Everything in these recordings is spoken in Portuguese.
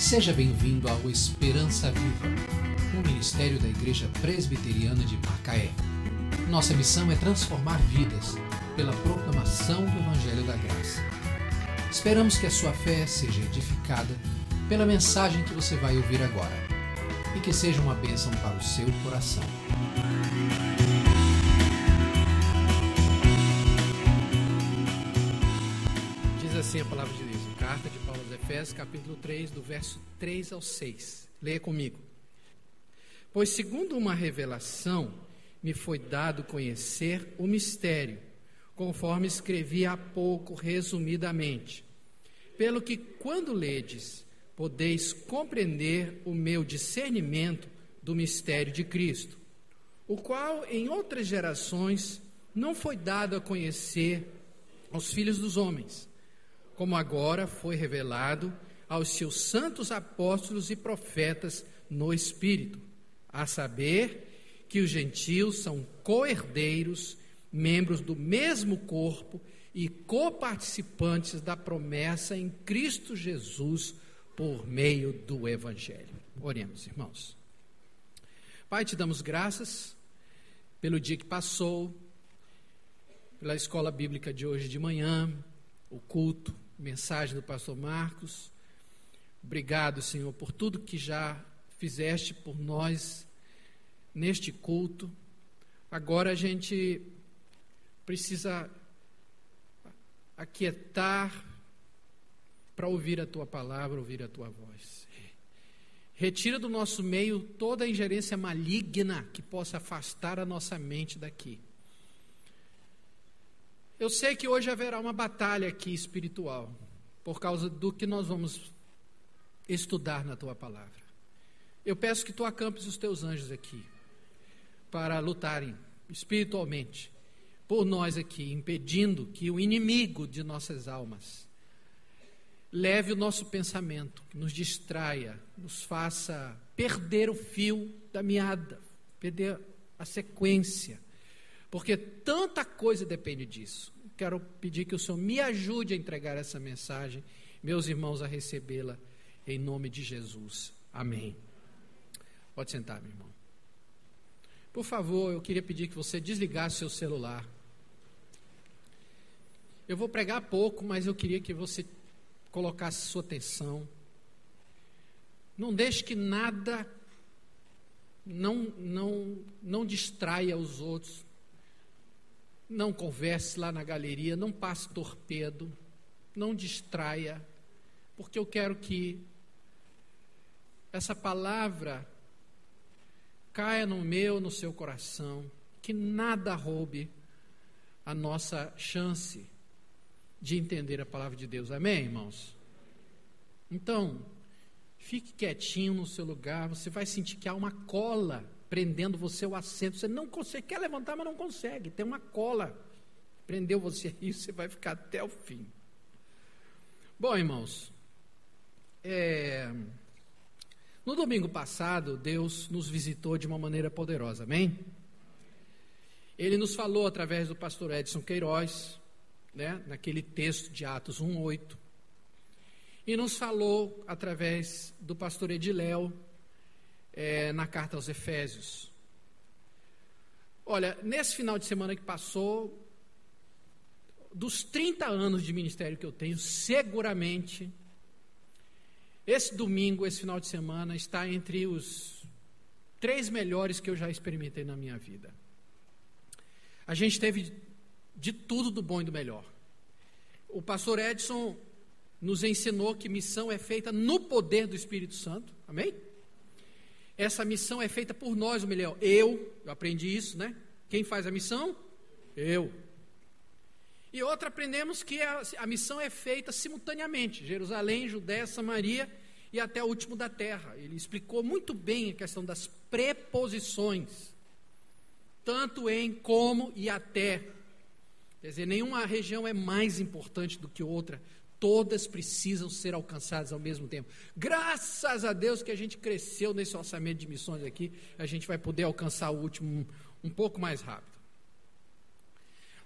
Seja bem-vindo ao Esperança Viva, um ministério da Igreja Presbiteriana de Macaé. Nossa missão é transformar vidas pela proclamação do Evangelho da Graça. Esperamos que a sua fé seja edificada pela mensagem que você vai ouvir agora e que seja uma bênção para o seu coração. Diz assim a palavra de Deus, em carta de Paulo aos Efésios, capítulo 3, do verso 3 ao 6. Leia comigo. Pois segundo uma revelação, me foi dado conhecer o mistério, conforme escrevi há pouco resumidamente, pelo que quando ledes, podeis compreender o meu discernimento do mistério de Cristo, o qual em outras gerações não foi dado a conhecer aos filhos dos homens, como agora foi revelado aos seus santos apóstolos e profetas no Espírito, a saber que os gentios são co-herdeiros, membros do mesmo corpo e coparticipantes da promessa em Cristo Jesus por meio do Evangelho. Oremos, irmãos. Pai, te damos graças pelo dia que passou, pela escola bíblica de hoje de manhã, o culto, mensagem do pastor Marcos. Obrigado, Senhor, por tudo que já fizeste por nós neste culto. Agora a gente precisa aquietar para ouvir a tua palavra, ouvir a tua voz. Retira do nosso meio toda a ingerência maligna que possa afastar a nossa mente daqui. Eu sei que hoje haverá uma batalha aqui espiritual, por causa do que nós vamos estudar na tua palavra. Eu peço que tu acampes os teus anjos aqui, para lutarem espiritualmente por nós aqui, impedindo que o inimigo de nossas almas leve o nosso pensamento, que nos distraia, nos faça perder o fio da meada, perder a sequência, porque tanta coisa depende disso. Quero pedir que o Senhor me ajude a entregar essa mensagem, meus irmãos a recebê-la, em nome de Jesus. Amém. Pode sentar, meu irmão. Por favor, eu queria pedir que você desligasse seu celular. Eu vou pregar pouco, mas eu queria que você colocasse sua atenção. Não deixe que nada não distraia os outros. Não converse lá na galeria, não passe torpedo, não distraia, porque eu quero que essa palavra caia no seu coração, que nada roube a nossa chance de entender a palavra de Deus. Amém, irmãos? Então, fique quietinho no seu lugar, você vai sentir que há uma cola prendendo você ao assento, você não consegue, quer levantar, mas não consegue, tem uma cola, prendeu você aí, você vai ficar até o fim. Bom, irmãos, no domingo passado, Deus nos visitou de uma maneira poderosa, amém? Ele nos falou através do pastor Edson Queiroz, né, naquele texto de Atos 1:8, e nos falou através do pastor Ediléu, na carta aos Efésios. Olha, nesse final de semana que passou, dos 30 anos de ministério que eu tenho, seguramente, esse domingo, esse final de semana, está entre os 3 melhores que eu já experimentei na minha vida. A gente teve de tudo do bom e do melhor. O pastor Edson nos ensinou que missão é feita no poder do Espírito Santo, amém? Essa missão é feita por nós, eu aprendi isso, né? Quem faz a missão? Eu. E outra, aprendemos que a missão é feita simultaneamente, Jerusalém, Judéia, Samaria e até o último da terra. Ele explicou muito bem a questão das preposições, tanto em, como e até. Quer dizer, nenhuma região é mais importante do que outra, todas precisam ser alcançadas ao mesmo tempo. Graças a Deus que a gente cresceu nesse orçamento de missões aqui, a gente vai poder alcançar o último um pouco mais rápido.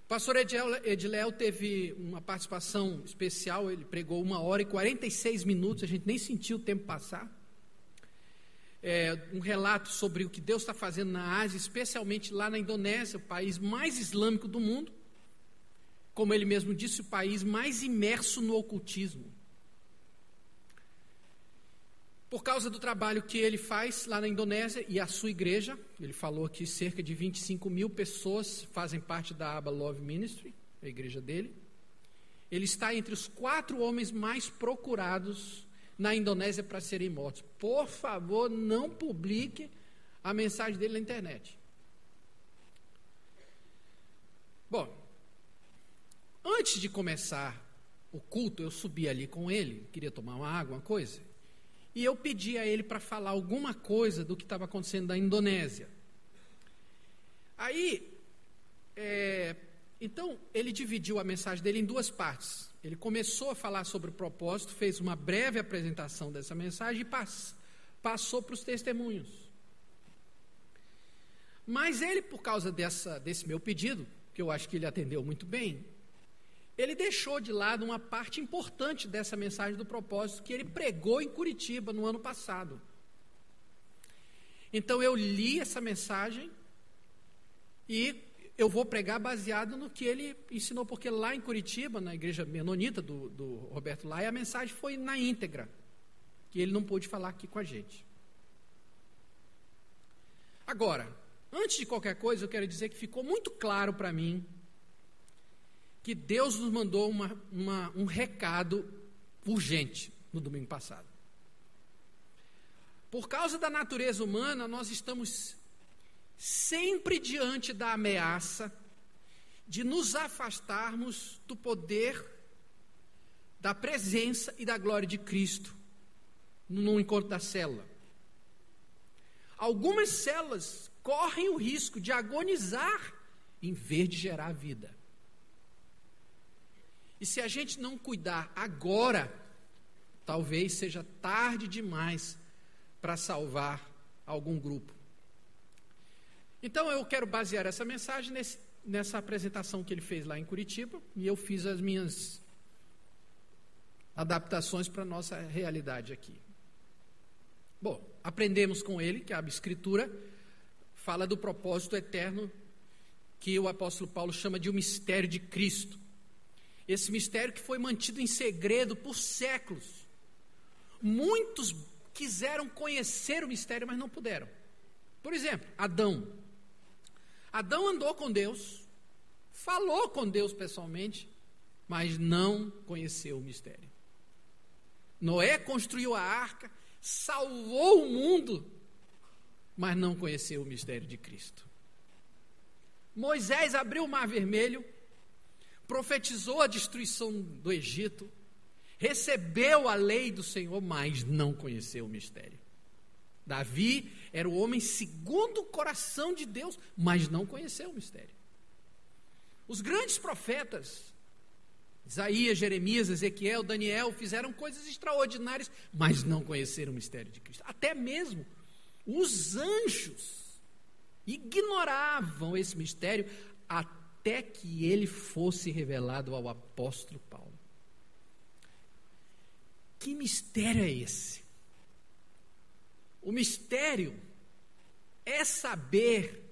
O pastor Ediléo teve uma participação especial, ele pregou 1h46, a gente nem sentiu o tempo passar. Um relato sobre o que Deus está fazendo na Ásia, especialmente lá na Indonésia, o país mais islâmico do mundo. Como ele mesmo disse, o país mais imerso no ocultismo. Por causa do trabalho que ele faz lá na Indonésia e a sua igreja, ele falou que cerca de 25 mil pessoas fazem parte da Aba Love Ministry, a igreja dele. Ele está entre os 4 homens mais procurados na Indonésia para serem mortos. Por favor, não publique a mensagem dele na internet. Bom, antes de começar o culto, eu subi ali com ele, queria tomar uma água, uma coisa, e eu pedi a ele para falar alguma coisa do que estava acontecendo na Indonésia. Aí, então, ele dividiu a mensagem dele em 2 partes. Ele começou a falar sobre o propósito, fez uma breve apresentação dessa mensagem e passou para os testemunhos. Mas ele, por causa desse meu pedido, que eu acho que ele atendeu muito bem, ele deixou de lado uma parte importante dessa mensagem do propósito que ele pregou em Curitiba no ano passado. Então eu li essa mensagem e eu vou pregar baseado no que ele ensinou, porque lá em Curitiba, na igreja menonita do Roberto Lai, a mensagem foi na íntegra, que ele não pôde falar aqui com a gente. Agora, antes de qualquer coisa, eu quero dizer que ficou muito claro para mim que Deus nos mandou um recado urgente no domingo passado. Por causa da natureza humana, nós estamos sempre diante da ameaça de nos afastarmos do poder, da presença e da glória de Cristo no encontro da célula. Algumas células correm o risco de agonizar em vez de gerar vida. E se a gente não cuidar agora, talvez seja tarde demais para salvar algum grupo. Então eu quero basear essa mensagem nessa apresentação que ele fez lá em Curitiba, e eu fiz as minhas adaptações para a nossa realidade aqui. Bom, aprendemos com ele que a Escritura fala do propósito eterno que o apóstolo Paulo chama de o mistério de Cristo. Esse mistério que foi mantido em segredo por séculos. Muitos quiseram conhecer o mistério, mas não puderam. Por exemplo, Adão. Adão andou com Deus, falou com Deus pessoalmente, mas não conheceu o mistério. Noé construiu a arca, salvou o mundo, mas não conheceu o mistério de Cristo. Moisés abriu o Mar Vermelho, profetizou a destruição do Egito, recebeu a lei do Senhor, mas não conheceu o mistério. Davi era o homem segundo o coração de Deus, mas não conheceu o mistério. Os grandes profetas, Isaías, Jeremias, Ezequiel, Daniel, fizeram coisas extraordinárias, mas não conheceram o mistério de Cristo. Até mesmo os anjos ignoravam esse mistério até que ele fosse revelado ao apóstolo Paulo. Que mistério é esse? O mistério é saber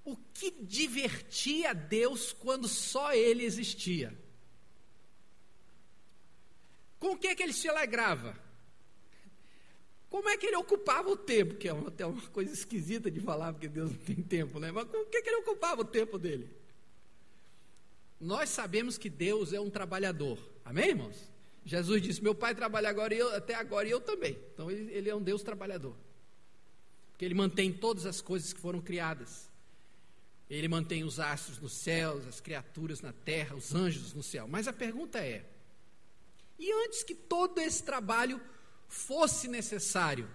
o que divertia Deus quando só Ele existia. Com o que ele se alegrava? Como é que ele ocupava o tempo? Que é até uma coisa esquisita de falar, porque Deus não tem tempo, né? Mas com o que ele ocupava o tempo dele? Nós sabemos que Deus é um trabalhador. Amém, irmãos? Jesus disse, meu pai trabalha até agora e eu também. Então ele é um Deus trabalhador. Porque ele mantém todas as coisas que foram criadas. Ele mantém os astros nos céus, as criaturas na terra, os anjos no céu. Mas a pergunta é, e antes que todo esse trabalho fosse necessário,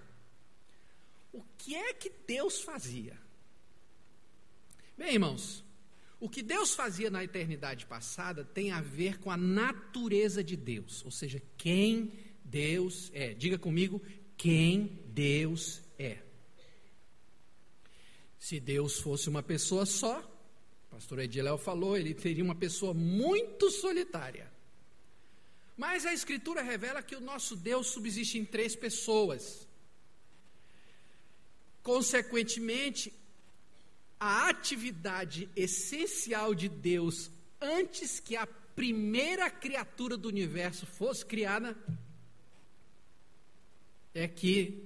o que é que Deus fazia? Bem, irmãos, o que Deus fazia na eternidade passada tem a ver com a natureza de Deus, ou seja, quem Deus é. Diga comigo, quem Deus é. Se Deus fosse uma pessoa só, pastor Ediléo falou, ele seria uma pessoa muito solitária. Mas a Escritura revela que o nosso Deus subsiste em 3 pessoas. Consequentemente, a atividade essencial de Deus antes que a primeira criatura do universo fosse criada é que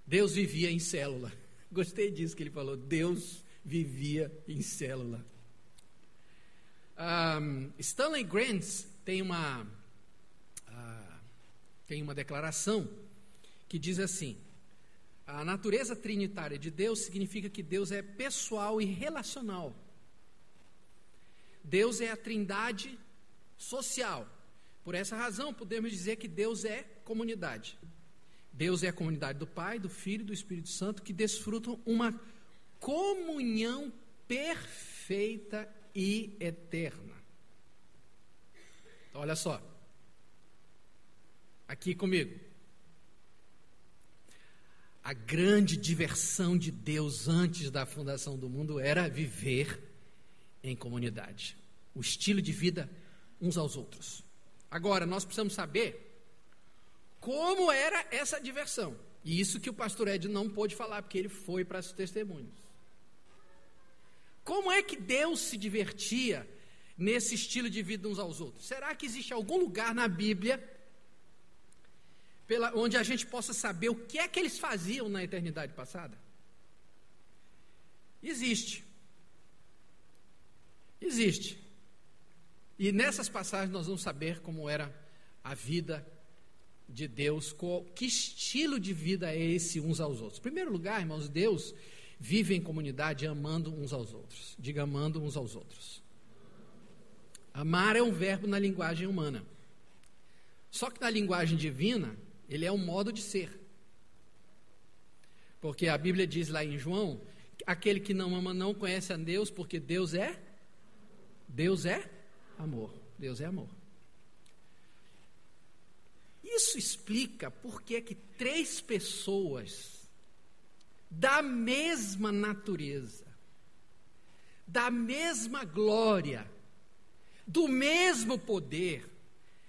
Deus vivia em célula. Gostei disso que ele falou, Deus vivia em célula. Stanley Grenz tem uma declaração que diz assim: a natureza trinitária de Deus significa que Deus é pessoal e relacional. Deus é a trindade social. Por essa razão, podemos dizer que Deus é comunidade. Deus é a comunidade do Pai, do Filho e do Espírito Santo, que desfrutam uma comunhão perfeita e eterna. Então, olha só. Aqui comigo. A grande diversão de Deus antes da fundação do mundo era viver em comunidade. O estilo de vida uns aos outros. Agora, nós precisamos saber como era essa diversão. E isso que o pastor Ed não pôde falar, porque ele foi para os testemunhos. Como é que Deus se divertia nesse estilo de vida uns aos outros? Será que existe algum lugar na Bíblia onde a gente possa saber o que é que eles faziam na eternidade passada? Existe. Existe. E nessas passagens nós vamos saber como era a vida de Deus, que estilo de vida é esse uns aos outros. Em primeiro lugar, irmãos, Deus vive em comunidade amando uns aos outros. Diga, amando uns aos outros. Amar é um verbo na linguagem humana. Só que na linguagem divina, ele é um modo de ser. Porque a Bíblia diz lá em João, aquele que não ama não conhece a Deus, porque Deus é amor. Deus é amor. Isso explica por que 3 pessoas da mesma natureza, da mesma glória, do mesmo poder,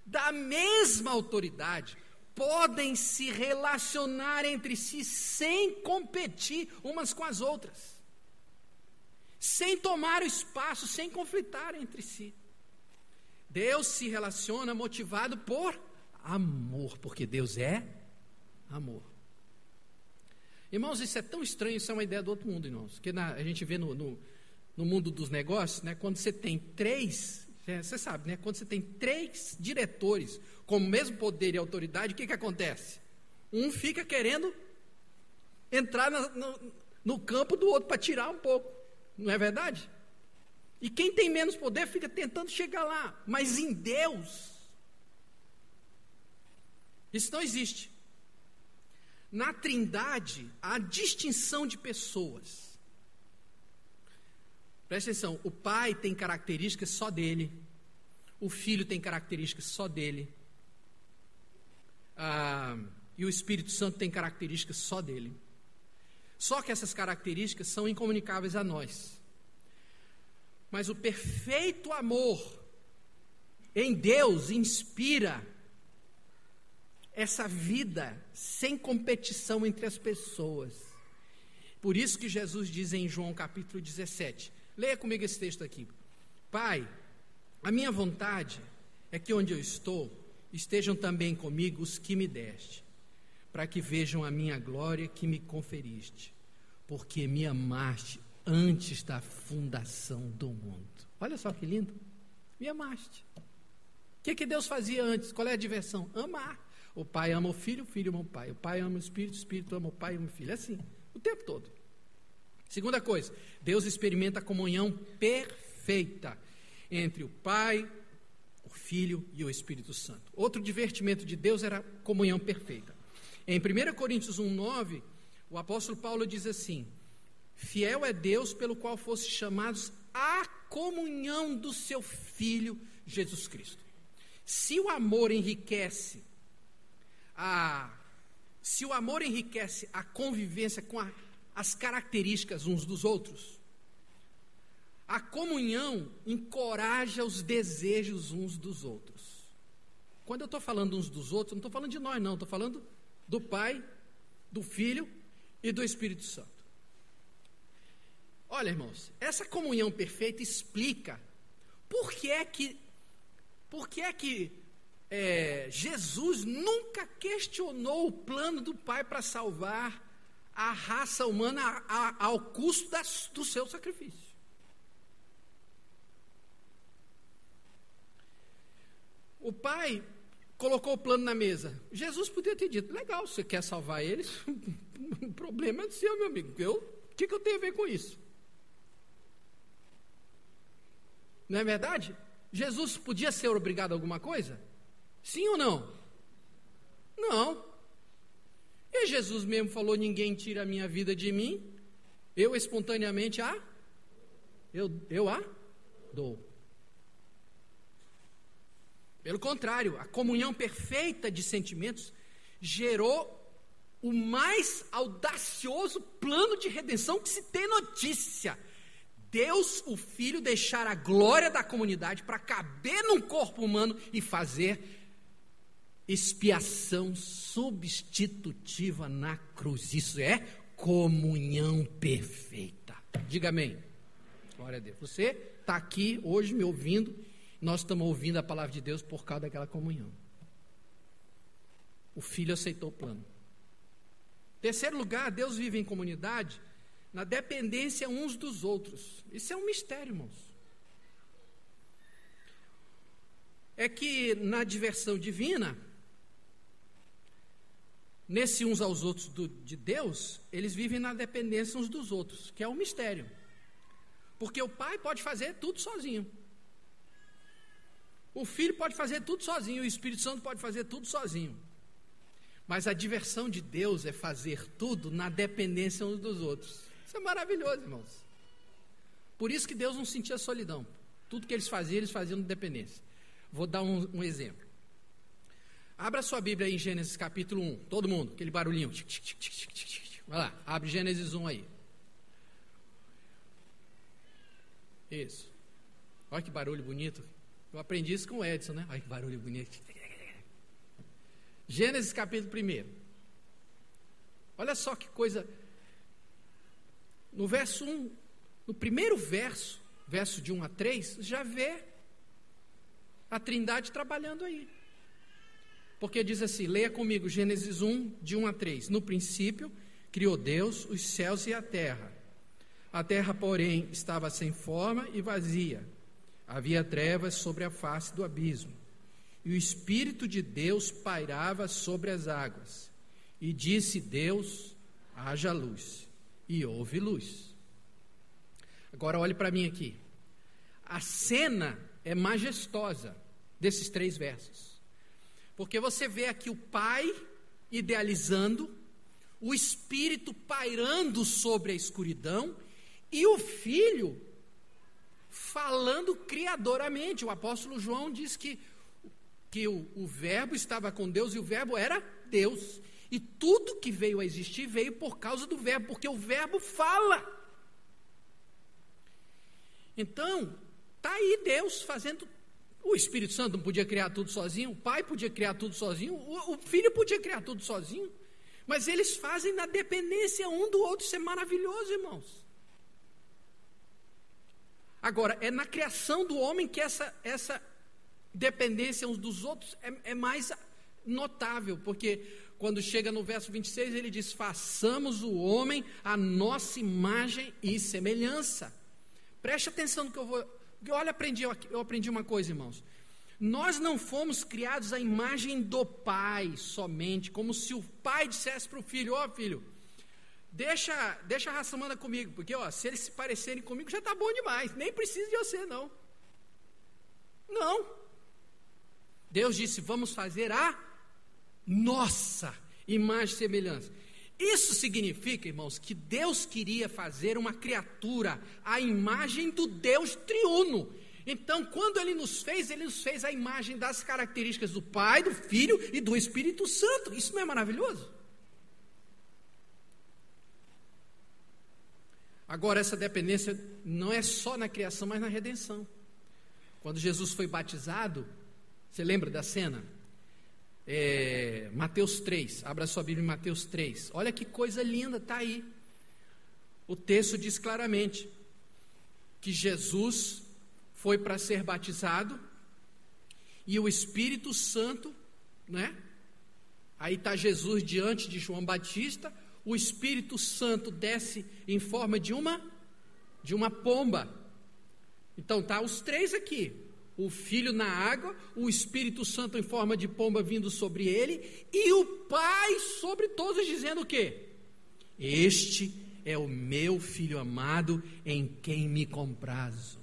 da mesma autoridade, podem se relacionar entre si sem competir umas com as outras, sem tomar o espaço, sem conflitar entre si. Deus se relaciona motivado por amor, porque Deus é amor. Irmãos, isso é tão estranho, isso é uma ideia do outro mundo, irmãos, porque a gente vê no mundo dos negócios, né, quando você tem 3, você sabe, né, quando você tem 3 diretores com o mesmo poder e autoridade, o que acontece? Um fica querendo entrar no campo do outro para tirar um pouco, não é verdade? E quem tem menos poder fica tentando chegar lá, mas em Deus, isso não existe. Na Trindade, há distinção de pessoas. Presta atenção, o Pai tem características só dele, o Filho tem características só dele, e o Espírito Santo tem características só dele. Só que essas características são incomunicáveis a nós. Mas o perfeito amor em Deus inspira essa vida sem competição entre as pessoas. Por isso que Jesus diz em João capítulo 17, leia comigo esse texto aqui: Pai, a minha vontade é que onde eu estou, estejam também comigo os que me deste, para que vejam a minha glória que me conferiste, porque me amaste antes da fundação do mundo. Olha só que lindo, me amaste. O que Deus fazia antes? Qual é a diversão? Amar. O Pai ama o Filho ama o Pai. O Pai ama o Espírito ama o Pai e ama o Filho. É assim, o tempo todo. Segunda coisa, Deus experimenta a comunhão perfeita entre o Pai, o Filho e o Espírito Santo. Outro divertimento de Deus era a comunhão perfeita. Em 1 Coríntios 1:9, o apóstolo Paulo diz assim: fiel é Deus pelo qual fosse chamados à comunhão do seu Filho Jesus Cristo. Se o amor enriquece a convivência com as características uns dos outros, comunhão encoraja os desejos uns dos outros. Quando eu estou falando uns dos outros, não estou falando de nós, não. Estou falando do Pai, do Filho e do Espírito Santo. Olha, irmãos, essa comunhão perfeita explica por que é que Jesus nunca questionou o plano do Pai para salvar a raça humana ao custo do seu sacrifício. O Pai colocou o plano na mesa. Jesus podia ter dito: legal, você quer salvar eles? O problema é seu, meu amigo. O que eu tenho a ver com isso? Não é verdade? Jesus podia ser obrigado a alguma coisa? Sim ou não? Não. E Jesus mesmo falou: ninguém tira a minha vida de mim, eu espontaneamente eu a dou. Pelo contrário, a comunhão perfeita de sentimentos gerou o mais audacioso plano de redenção que se tem notícia. Deus, o Filho, deixar a glória da comunidade para caber num corpo humano e fazer expiação substitutiva na cruz. Isso é comunhão perfeita. Diga amém. Glória a Deus. Você está aqui hoje me ouvindo, nós estamos ouvindo a palavra de Deus por causa daquela comunhão. O Filho aceitou o plano. Terceiro lugar, Deus vive em comunidade na dependência uns dos outros. Isso é um mistério, irmãos. É que na diversão divina, nesse uns aos outros de Deus, eles vivem na dependência uns dos outros, que é um mistério. Porque o Pai pode fazer tudo sozinho. O Filho pode fazer tudo sozinho, o Espírito Santo pode fazer tudo sozinho. Mas a diversão de Deus é fazer tudo na dependência uns dos outros. Isso é maravilhoso, irmãos. Por isso que Deus não sentia solidão. Tudo que eles faziam na dependência. Vou dar um exemplo. Abra sua Bíblia aí em Gênesis capítulo 1. Todo mundo, aquele barulhinho. Vai lá, abre Gênesis 1 aí. Isso. Olha que barulho bonito. Eu aprendi isso com o Edson, né? Olha que barulho bonito. Gênesis capítulo 1. Olha só que coisa. No verso 1, no primeiro verso de 1 a 3, já vê a Trindade trabalhando aí. Porque diz assim, leia comigo Gênesis 1, de 1 a 3. No princípio, criou Deus os céus e a terra. A terra, porém, estava sem forma e vazia. Havia trevas sobre a face do abismo. E o Espírito de Deus pairava sobre as águas. E disse Deus: haja luz. E houve luz. Agora olhe para mim aqui. A cena é majestosa desses 3 versos. Porque você vê aqui o Pai idealizando, o Espírito pairando sobre a escuridão e o Filho falando criadoramente. O apóstolo João diz que o Verbo estava com Deus e o Verbo era Deus. E tudo que veio a existir veio por causa do Verbo, porque o Verbo fala. Então, está aí Deus fazendo. O Espírito Santo não podia criar tudo sozinho, o Pai podia criar tudo sozinho, o Filho podia criar tudo sozinho, mas eles fazem na dependência um do outro. Isso é maravilhoso, irmãos. Agora, é na criação do homem que essa dependência uns dos outros é mais notável, porque quando chega no verso 26, ele diz: façamos o homem à nossa imagem e semelhança. Preste atenção no que eu vou. Olha, eu aprendi uma coisa, irmãos. Nós não fomos criados à imagem do Pai somente, como se o Pai dissesse para o Filho: ó, filho, deixa a raça humana comigo, porque se eles se parecerem comigo já está bom demais, nem precisa de você, não. Não. Deus disse: vamos fazer a nossa imagem e semelhança. Isso significa, irmãos, que Deus queria fazer uma criatura à imagem do Deus triuno. Então, quando Ele nos fez a imagem das características do Pai, do Filho e do Espírito Santo. Isso não é maravilhoso? Agora, essa dependência não é só na criação, mas na redenção. Quando Jesus foi batizado, você lembra da cena? Mateus 3, abra sua Bíblia em Mateus 3. Olha que coisa linda, está aí. O texto diz claramente que Jesus foi para ser batizado e o Espírito Santo, né? Aí está Jesus diante de João Batista, o Espírito Santo desce em forma de uma pomba. Então tá os três aqui, o Filho na água, o Espírito Santo em forma de pomba vindo sobre ele, e o Pai sobre todos, dizendo o quê? Este é o meu Filho amado, em quem me comprazo.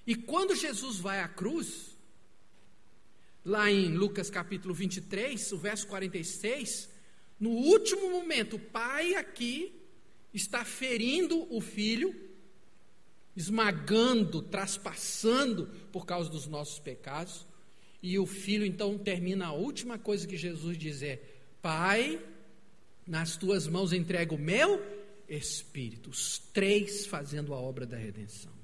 E quando Jesus vai à cruz, lá em Lucas capítulo 23, o verso 46, no último momento, o Pai aqui está ferindo o Filho, esmagando, traspassando por causa dos nossos pecados, e o Filho então termina a última coisa que Jesus diz é: Pai, nas tuas mãos entrego o meu Espírito. Os três fazendo a obra da redenção.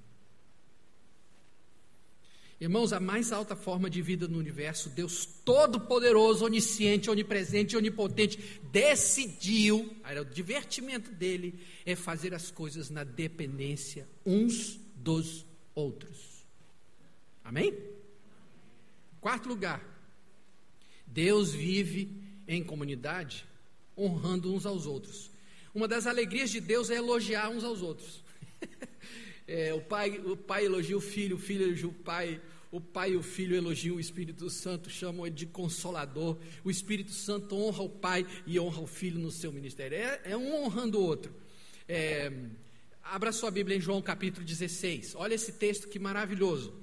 Irmãos, a mais alta forma de vida no universo, Deus Todo-Poderoso, Onisciente, Onipresente, Onipotente, decidiu, era o divertimento dele, é fazer as coisas na dependência uns dos outros. Amém? Quarto lugar, Deus vive em comunidade, honrando uns aos outros. Uma das alegrias de Deus é elogiar uns aos outros. O pai elogia o filho elogia o pai e o filho elogiam o Espírito Santo, chamam ele de Consolador. O Espírito Santo honra o pai e honra o filho no seu ministério. É um honrando o outro. Abra sua Bíblia em João capítulo 16. Olha esse texto que maravilhoso.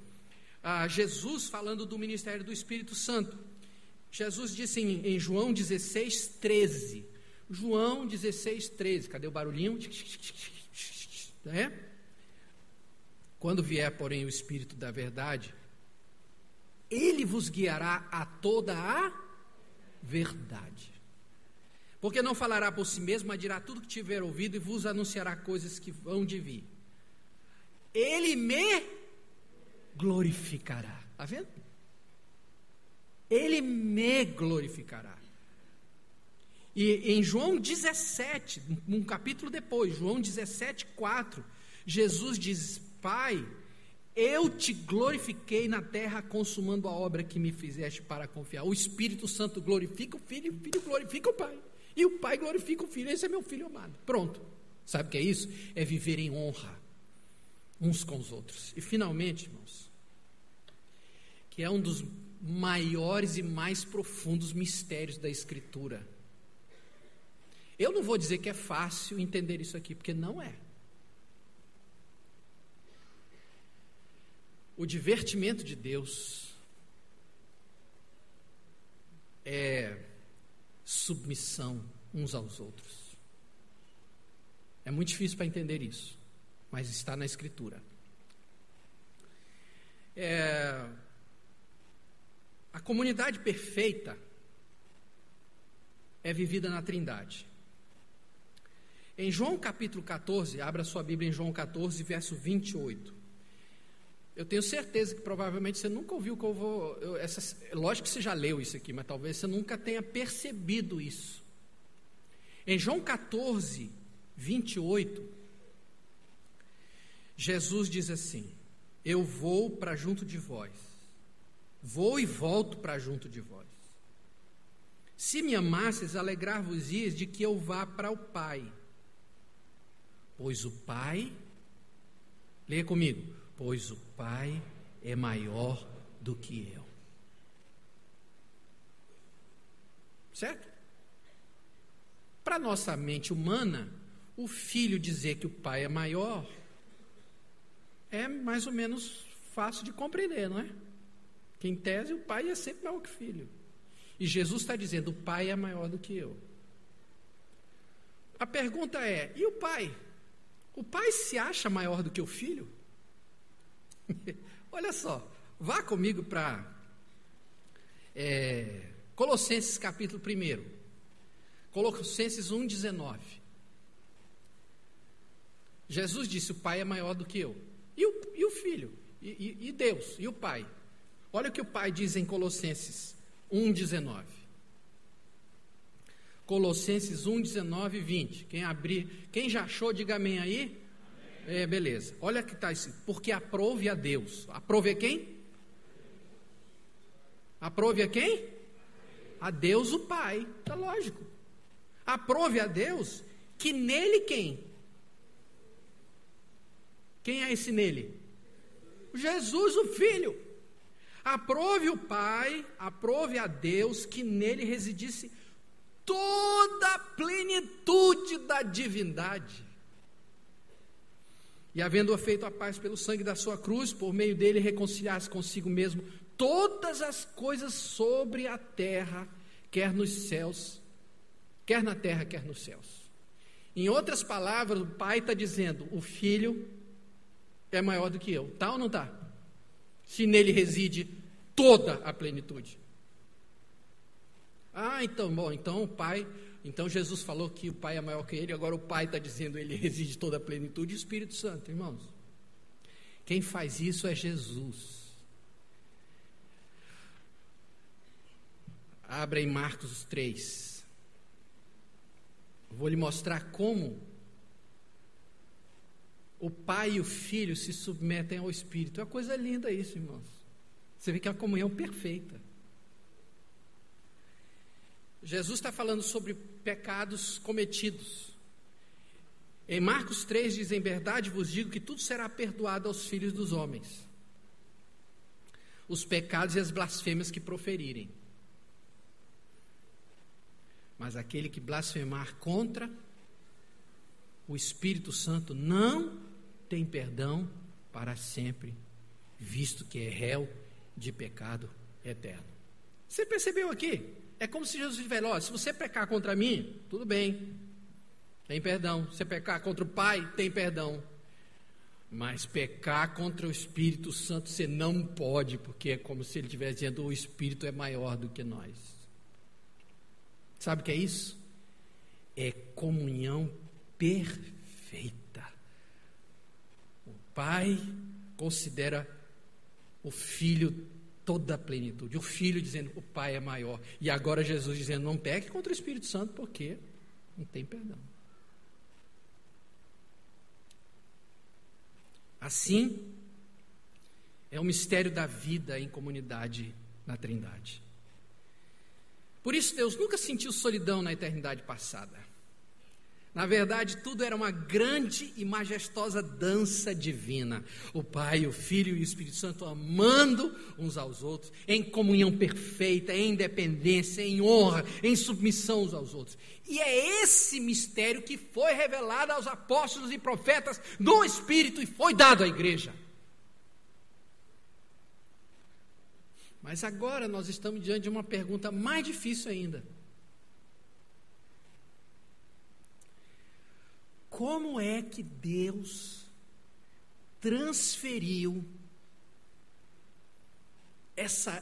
Jesus falando do ministério do Espírito Santo. Jesus disse em João 16, 13. João 16, 13. Cadê o barulhinho? Quando vier, porém, o Espírito da verdade, ele vos guiará a toda a verdade. Porque não falará por si mesmo, mas dirá tudo que tiver ouvido e vos anunciará coisas que vão de vir. Ele me glorificará. Está vendo? Ele me glorificará. E em João 17, um capítulo depois, João 17, 4, Jesus diz: Pai, eu te glorifiquei na terra, consumando a obra que me fizeste para confiar. O Espírito Santo glorifica o Filho, o Filho glorifica o Pai, e o Pai glorifica o Filho. Esse é meu Filho amado. Pronto. Sabe o que é isso? É viver em honra uns com os outros. E finalmente, irmãos, que é um dos maiores e mais profundos mistérios da Escritura. Eu não vou dizer que é fácil entender isso aqui, porque não é. O divertimento de Deus é submissão uns aos outros. É muito difícil para entender isso, mas está na Escritura. A comunidade perfeita é vivida na Trindade. Em João capítulo 14, abra sua Bíblia em João 14, verso 28. Eu tenho certeza que provavelmente você nunca ouviu que eu vou... lógico que você já leu isso aqui, mas talvez você nunca tenha percebido isso. Em João 14, 28, Jesus diz assim: eu vou para junto de vós, vou e volto para junto de vós. Se me amasses, alegrar-vos-ias de que eu vá para o Pai, pois o Pai, leia comigo, pois o Pai é maior do que eu. Certo? Para nossa mente humana, o filho dizer que o pai é maior é mais ou menos fácil de compreender, não é? Que em tese o pai é sempre maior que o filho. E Jesus está dizendo: o pai é maior do que eu. A pergunta é: e o pai? O pai se acha maior do que o filho? Olha só, vá comigo para Colossenses capítulo 1. Colossenses 1,19. Jesus disse: o Pai é maior do que eu. E o Filho? E Deus? E o Pai? Olha o que o Pai diz em Colossenses 1,19. Colossenses 1,19 e 20. Quem já achou, diga amém aí. Amém. Beleza. Olha que está assim. Porque aprove a Deus. Aprove a quem? Aprove a quem? A Deus o Pai. Está lógico. Aprove a Deus que nele quem? Quem é esse nele? Jesus, o Filho. Aprove o Pai, aprove a Deus que nele residisse toda a plenitude da divindade. E havendo feito a paz pelo sangue da sua cruz, por meio dele reconciliar-se consigo mesmo todas as coisas sobre a terra, quer nos céus, quer na terra, quer nos céus. Em outras palavras, o Pai está dizendo: o Filho é maior do que eu. Está ou não está? Se nele reside toda a plenitude. Então o Pai, então Jesus falou que o Pai é maior que ele, agora o Pai está dizendo ele reside toda a plenitude, e o Espírito Santo, irmãos. Quem faz isso é Jesus. Abra em Marcos 3. Vou lhe mostrar como o Pai e o Filho se submetem ao Espírito. É uma coisa linda isso, irmãos. Você vê que é uma comunhão perfeita. Jesus está falando sobre pecados cometidos. Em Marcos 3 diz: em verdade vos digo que tudo será perdoado aos filhos dos homens, os pecados e as blasfêmias que proferirem. Mas aquele que blasfemar contra o Espírito Santo não tem perdão para sempre, visto que é réu de pecado eterno. Você percebeu aqui? É como se Jesus tivesse: se você pecar contra mim, tudo bem, tem perdão. Se você pecar contra o Pai, tem perdão. Mas pecar contra o Espírito Santo você não pode, porque é como se ele estivesse dizendo: o Espírito é maior do que nós. Sabe o que é isso? É comunhão perfeita. O Pai considera o Filho toda a plenitude. O Filho dizendo: o Pai é maior. E agora Jesus dizendo: não peque contra o Espírito Santo, porque não tem perdão. Assim, é o mistério da vida em comunidade na Trindade. Por isso Deus nunca sentiu solidão na eternidade passada. Na verdade, tudo era uma grande e majestosa dança divina. O Pai, o Filho e o Espírito Santo amando uns aos outros, em comunhão perfeita, em independência, em honra, em submissão uns aos outros. E é esse mistério que foi revelado aos apóstolos e profetas no Espírito e foi dado à igreja. Mas agora nós estamos diante de uma pergunta mais difícil ainda. Como é que Deus transferiu essa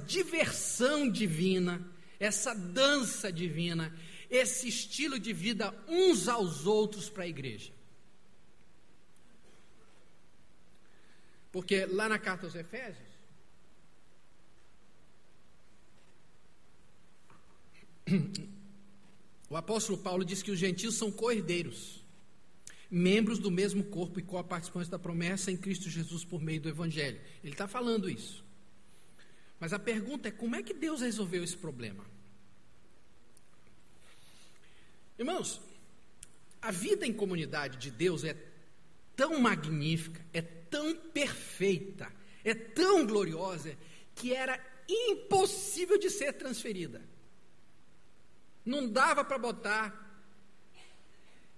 diversão divina, essa dança divina, esse estilo de vida uns aos outros para a igreja? Porque lá na carta aos Efésios, o apóstolo Paulo diz que os gentios são co-herdeiros, membros do mesmo corpo e co-participantes da promessa em Cristo Jesus por meio do Evangelho. Ele está falando isso. Mas a pergunta é: como é que Deus resolveu esse problema? Irmãos, a vida em comunidade de Deus é tão magnífica, é tão perfeita, é tão gloriosa, que era impossível de ser transferida. Não dava para botar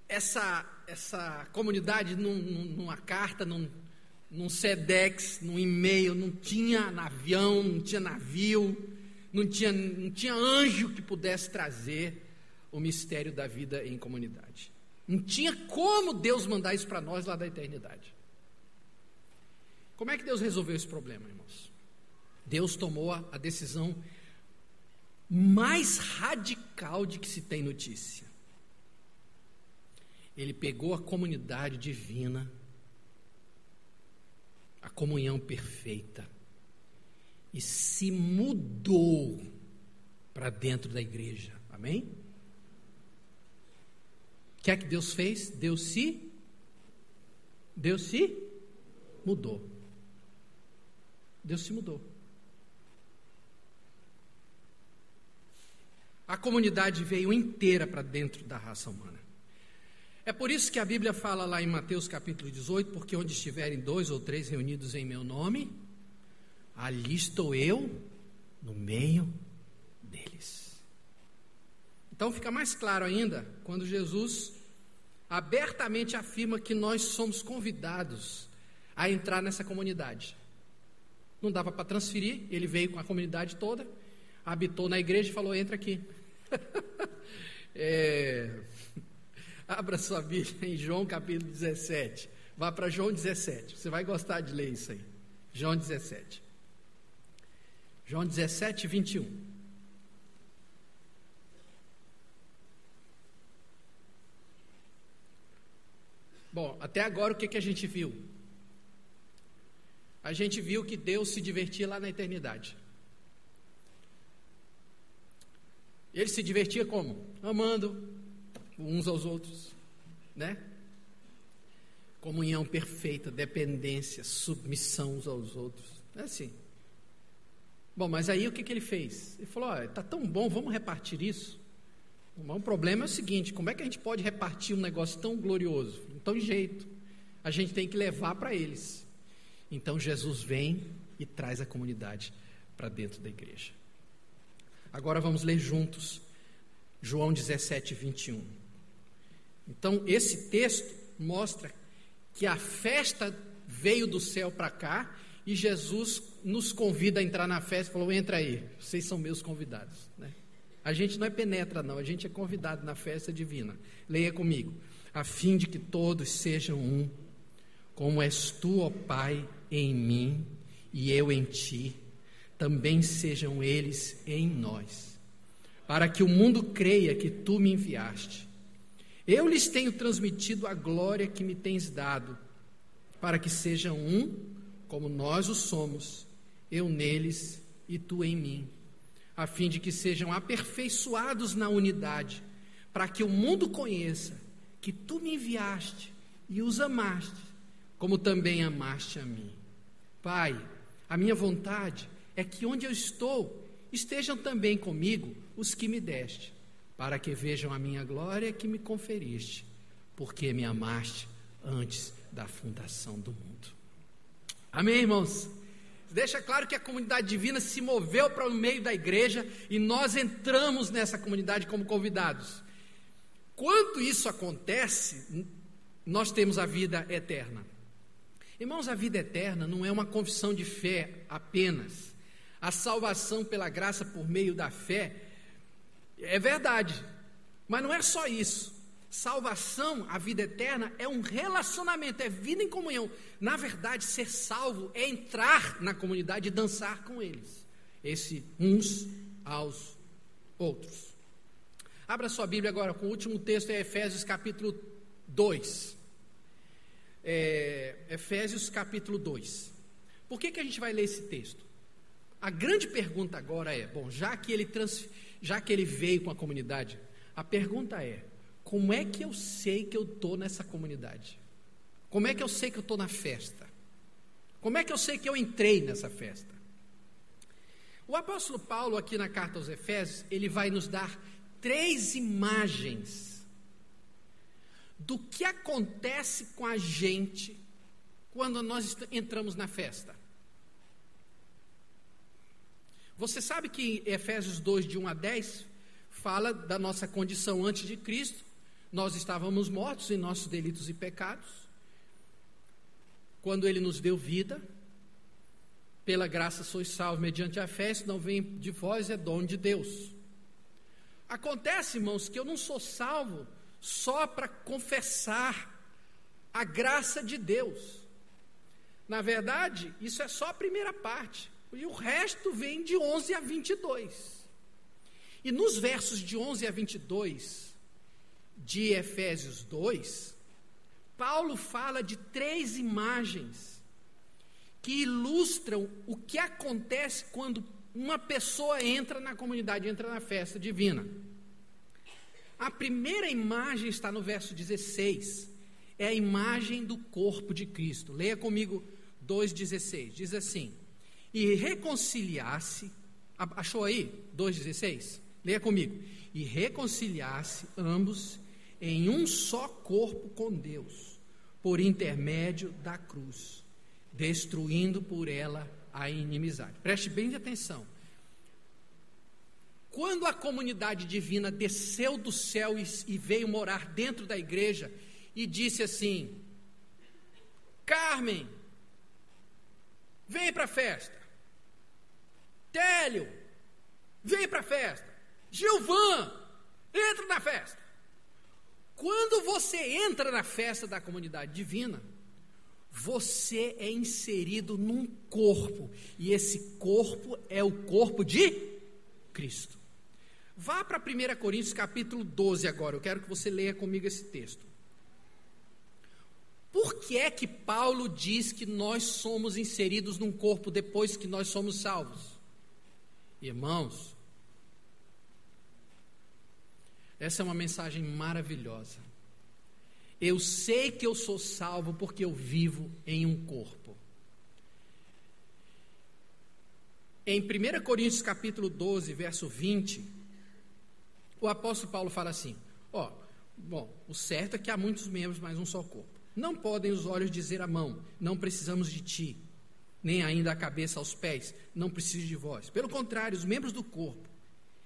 essa comunidade numa carta, num Sedex, num e-mail. Não tinha avião, não tinha navio, não tinha anjo que pudesse trazer o mistério da vida em comunidade. Não tinha como Deus mandar isso para nós lá da eternidade. Como é que Deus resolveu esse problema, irmãos? Deus tomou a decisão mais radical de que se tem notícia. Ele pegou a comunidade divina, a comunhão perfeita, e se mudou para dentro da igreja. Amém? O que é que Deus fez? Deus se mudou. Deus se mudou. A comunidade veio inteira para dentro da raça humana. É por isso que a Bíblia fala lá em Mateus capítulo 18, porque onde estiverem 2 ou 3 reunidos em meu nome, ali estou eu no meio deles. Então fica mais claro ainda quando Jesus abertamente afirma que nós somos convidados a entrar nessa comunidade. Não dava para transferir, ele veio com a comunidade toda, habitou na igreja e falou: entra aqui. Abra sua Bíblia em João capítulo 17. Vá para João 17. Você vai gostar de ler isso aí. João 17. João 17, 21. Bom, até agora o que a gente viu? A gente viu que Deus se divertia lá na eternidade. Ele se divertia como? Amando uns aos outros, né? Comunhão perfeita, dependência, submissão uns aos outros. É assim. Bom, mas aí o que ele fez? Ele falou: está tão bom, vamos repartir isso. O problema é o seguinte: como é que a gente pode repartir um negócio tão glorioso? Não tem jeito. A gente tem que levar para eles. Então Jesus vem e traz a comunidade para dentro da igreja. Agora vamos ler juntos João 17, 21. Então esse texto mostra que a festa veio do céu para cá e Jesus nos convida a entrar na festa e falou: entra aí, vocês são meus convidados, né? A gente não é penetra não, a gente é convidado na festa divina. Leia comigo: a fim de que todos sejam um, como és tu, ó Pai, em mim e eu em ti, também sejam eles em nós, para que o mundo creia que tu me enviaste. Eu lhes tenho transmitido a glória que me tens dado, para que sejam um, como nós o somos, eu neles e tu em mim, a fim de que sejam aperfeiçoados na unidade, para que o mundo conheça que tu me enviaste e os amaste, como também amaste a mim. Pai, a minha vontade é que onde eu estou, estejam também comigo os que me deste, para que vejam a minha glória que me conferiste, porque me amaste antes da fundação do mundo. Amém, irmãos? Deixa claro que a comunidade divina se moveu para o meio da igreja e nós entramos nessa comunidade como convidados. Quando isso acontece, nós temos a vida eterna. Irmãos, a vida eterna não é uma confissão de fé apenas. A salvação pela graça por meio da fé é verdade, mas não é só isso. Salvação, a vida eterna, é um relacionamento, é vida em comunhão. Na verdade, ser salvo é entrar na comunidade e dançar com eles, uns aos outros. Abra sua Bíblia agora com o último texto, é Efésios capítulo 2. Efésios capítulo 2. Por que a gente vai ler esse texto? A grande pergunta agora é, bom, já que ele veio com a comunidade, a pergunta é: como é que eu sei que eu estou nessa comunidade? Como é que eu sei que eu estou na festa? Como é que eu sei que eu entrei nessa festa? O apóstolo Paulo, aqui na carta aos Efésios, ele vai nos dar 3 imagens do que acontece com a gente quando nós entramos na festa. Você sabe que Efésios 2, de 1 a 10, fala da nossa condição antes de Cristo. Nós estávamos mortos em nossos delitos e pecados, quando Ele nos deu vida. Pela graça sois salvos mediante a fé, isso não vem de vós, é dom de Deus. Acontece, irmãos, que eu não sou salvo só para confessar a graça de Deus. Na verdade, isso é só a primeira parte, e o resto vem de 11 a 22. E nos versos de 11 a 22, de Efésios 2, Paulo fala de 3 imagens que ilustram o que acontece quando uma pessoa entra na comunidade, entra na festa divina. A primeira imagem está no verso 16, é a imagem do corpo de Cristo. Leia comigo 2,16, diz assim: e reconciliar-se, achou aí? 2,16? Leia comigo. E reconciliar-se ambos em um só corpo com Deus, por intermédio da cruz, destruindo por ela a inimizade. Preste bem atenção. Quando a comunidade divina desceu do céu e veio morar dentro da igreja e disse assim: Carmen, vem para a festa. Télio, vem para a festa. Gilvan, entra na festa. Quando você entra na festa da comunidade divina, você é inserido num corpo, e esse corpo é o corpo de Cristo. Vá para 1 Coríntios capítulo 12 agora, eu quero que você leia comigo esse texto. Por que é que Paulo diz que nós somos inseridos num corpo depois que nós somos salvos? Irmãos, essa é uma mensagem maravilhosa. Eu sei que eu sou salvo porque eu vivo em um corpo. Em 1 Coríntios capítulo 12, verso 20, o apóstolo Paulo fala assim: o certo é que há muitos membros, mas um só corpo. Não podem os olhos dizer à mão, não precisamos de ti, nem ainda a cabeça aos pés, não preciso de vós. Pelo contrário, os membros do corpo,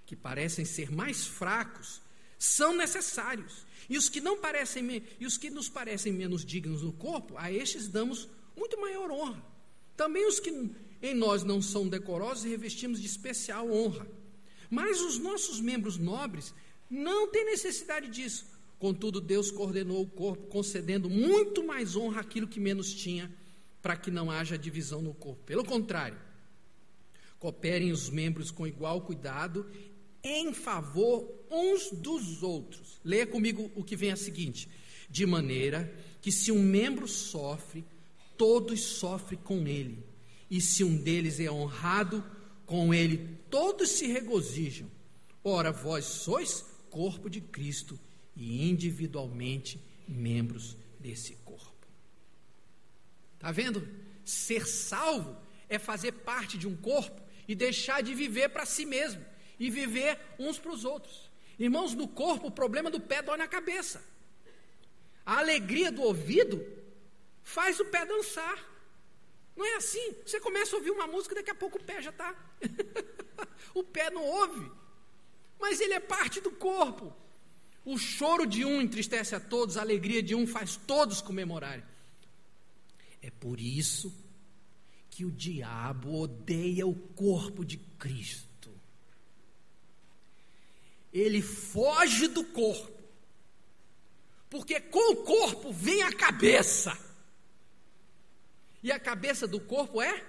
que parecem ser mais fracos, são necessários. E os que nos parecem menos dignos no corpo, a estes damos muito maior honra. Também os que em nós não são decorosos revestimos de especial honra. Mas os nossos membros nobres não têm necessidade disso. Contudo, Deus coordenou o corpo, concedendo muito mais honra àquilo que menos tinha, para que não haja divisão no corpo. Pelo contrário, cooperem os membros com igual cuidado em favor uns dos outros. Leia comigo o que vem a seguinte: de maneira que se um membro sofre, todos sofrem com ele, e se um deles é honrado, com ele todos se regozijam. Ora, vós sois corpo de Cristo e individualmente membros desse corpo. Está vendo? Ser salvo é fazer parte de um corpo e deixar de viver para si mesmo e viver uns para os outros. Irmãos, no corpo o problema do pé dói na cabeça. A alegria do ouvido faz o pé dançar. Não é assim? Você começa a ouvir uma música, daqui a pouco o pé já está. O pé não ouve, mas ele é parte do corpo. O choro de um entristece a todos, a alegria de um faz todos comemorarem. É por isso que o diabo odeia o corpo de Cristo. Ele foge do corpo, porque com o corpo vem a cabeça, e a cabeça do corpo é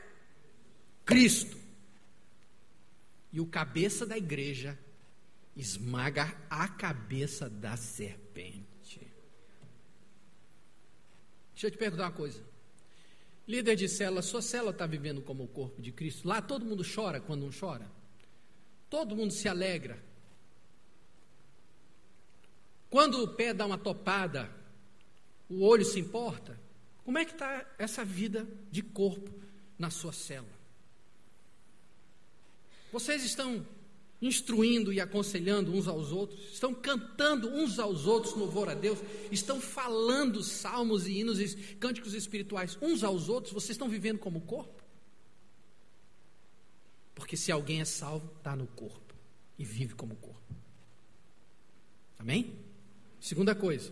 Cristo, e o cabeça da igreja esmaga a cabeça da serpente. Deixa eu te perguntar uma coisa, líder de célula, sua célula está vivendo como o corpo de Cristo? Lá todo mundo chora quando não chora? Todo mundo se alegra? Quando o pé dá uma topada, o olho se importa? Como é que está essa vida de corpo na sua célula? Vocês estão instruindo e aconselhando uns aos outros? Estão cantando uns aos outros louvor a Deus? Estão falando salmos e hinos e cânticos espirituais uns aos outros? Vocês estão vivendo como corpo? Porque se alguém é salvo, está no corpo e vive como corpo. Amém? Segunda coisa,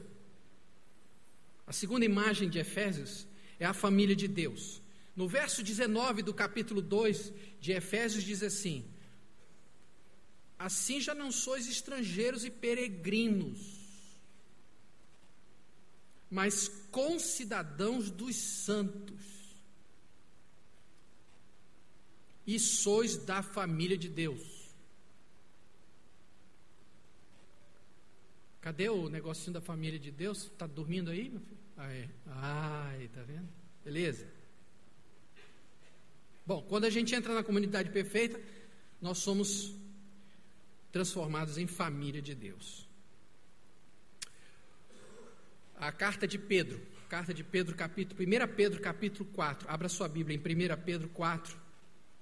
a segunda imagem de Efésios é a família de Deus. No verso 19 do capítulo 2 de Efésios diz assim: assim já não sois estrangeiros e peregrinos, mas concidadãos dos santos, e sois da família de Deus. Cadê o negocinho da família de Deus? Está dormindo aí, meu filho? Aí. Ai, tá vendo? Beleza. Bom, quando a gente entra na comunidade perfeita, nós somos transformados em família de Deus. A carta de Pedro, 1 Pedro capítulo 4, abra sua Bíblia em 1 Pedro 4,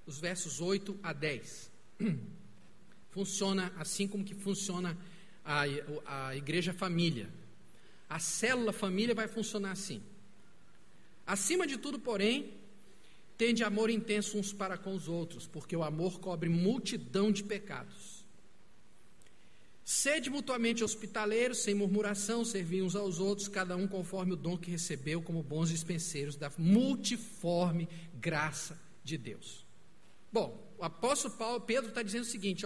os versos 8 a 10. Funciona assim como que funciona a igreja família. A célula família vai funcionar assim. Acima de tudo, porém, tende amor intenso uns para com os outros, porque o amor cobre multidão de pecados. Sede mutuamente hospitaleiros, sem murmuração, servi uns aos outros, cada um conforme o dom que recebeu, como bons dispenseiros da multiforme graça de Deus. Bom, o apóstolo Pedro está dizendo o seguinte,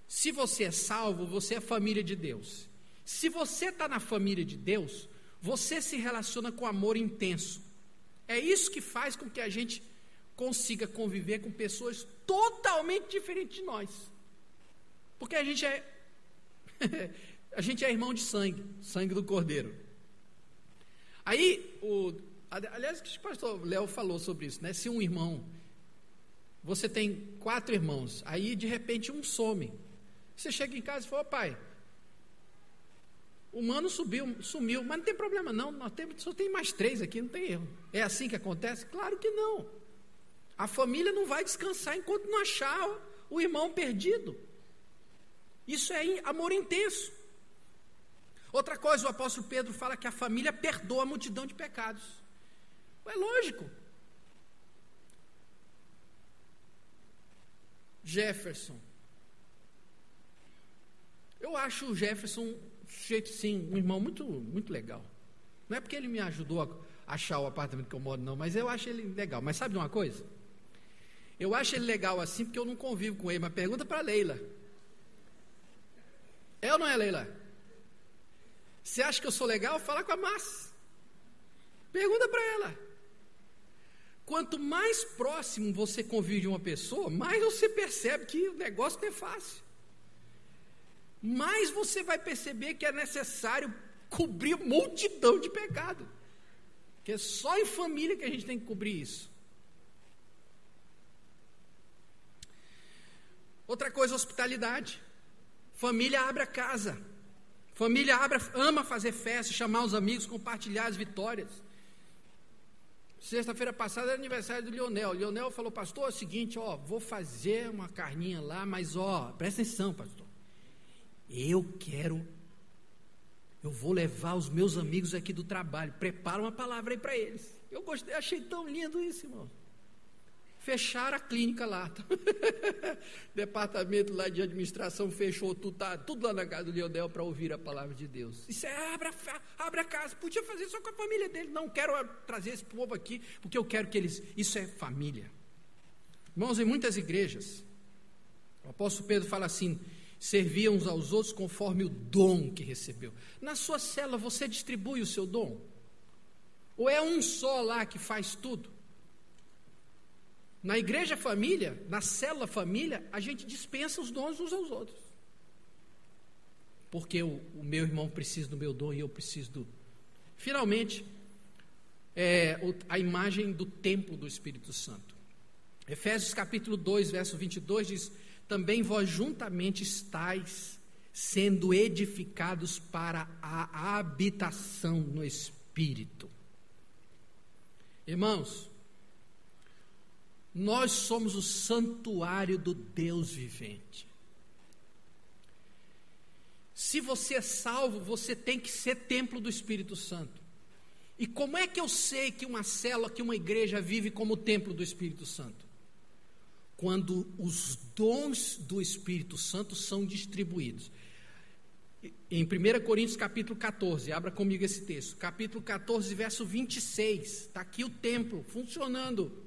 se você é salvo, você é família de Deus. Se você está na família de Deus, você se relaciona com amor intenso. É isso que faz com que a gente consiga conviver com pessoas totalmente diferentes de nós. Porque a gente é irmão de sangue do Cordeiro. Aí, aliás, o pastor Léo falou sobre isso, né? Se um irmão, você tem 4 irmãos, aí de repente um some. Você chega em casa e fala, pai, o mano sumiu, mas não tem problema não, só tem mais 3 aqui, não tem erro. É assim que acontece? Claro que não. A família não vai descansar enquanto não achar o irmão perdido. Isso é amor intenso. Outra coisa, o apóstolo Pedro fala que a família perdoa a multidão de pecados. É lógico. Jefferson. Eu acho o Jefferson um irmão muito, muito legal. Não é porque ele me ajudou a achar o apartamento que eu moro, não, mas eu acho ele legal. Mas sabe de uma coisa? Eu acho ele legal assim porque eu não convivo com ele, mas pergunta para a Leila. É ou não é, Leila? Você acha que eu sou legal? Fala com a Márcia. Pergunta para ela. Quanto mais próximo você convive de uma pessoa, mais você percebe que o negócio não é fácil. Mais você vai perceber que é necessário cobrir multidão de pecado. Porque é só em família que a gente tem que cobrir isso. Outra coisa, hospitalidade. Família abre a casa. Família ama fazer festa, chamar os amigos, compartilhar as vitórias. Sexta-feira passada era aniversário do Lionel. Lionel falou, pastor, é o seguinte, vou fazer uma carninha lá, mas presta atenção, pastor. Eu vou levar os meus amigos aqui do trabalho. Prepara uma palavra aí para eles. Eu gostei, achei tão lindo isso, irmão. Fecharam a clínica lá. Departamento lá de administração fechou tudo, tá tudo lá na casa do Lionel para ouvir a palavra de Deus. Isso abre a casa. Podia fazer só com a família dele. Não quero trazer esse povo aqui, porque eu quero que eles... Isso é família. Irmãos, em muitas igrejas, o apóstolo Pedro fala assim, serviam uns aos outros conforme o dom que recebeu. Na sua célula você distribui o seu dom? Ou é um só lá que faz tudo? Na igreja família, na célula família, a gente dispensa os dons uns aos outros. Porque o meu irmão precisa do meu dom e eu preciso do... Finalmente, a imagem do templo do Espírito Santo. Efésios capítulo 2, verso 22 diz, também vós juntamente estáis sendo edificados para a habitação no Espírito. Irmãos, nós somos o santuário do Deus vivente. Se você é salvo, você tem que ser templo do Espírito Santo. E como é que eu sei que uma célula, que uma igreja vive como templo do Espírito Santo? Quando os dons do Espírito Santo são distribuídos. Em 1 Coríntios capítulo 14, abra comigo esse texto, capítulo 14, verso 26, está aqui o templo funcionando.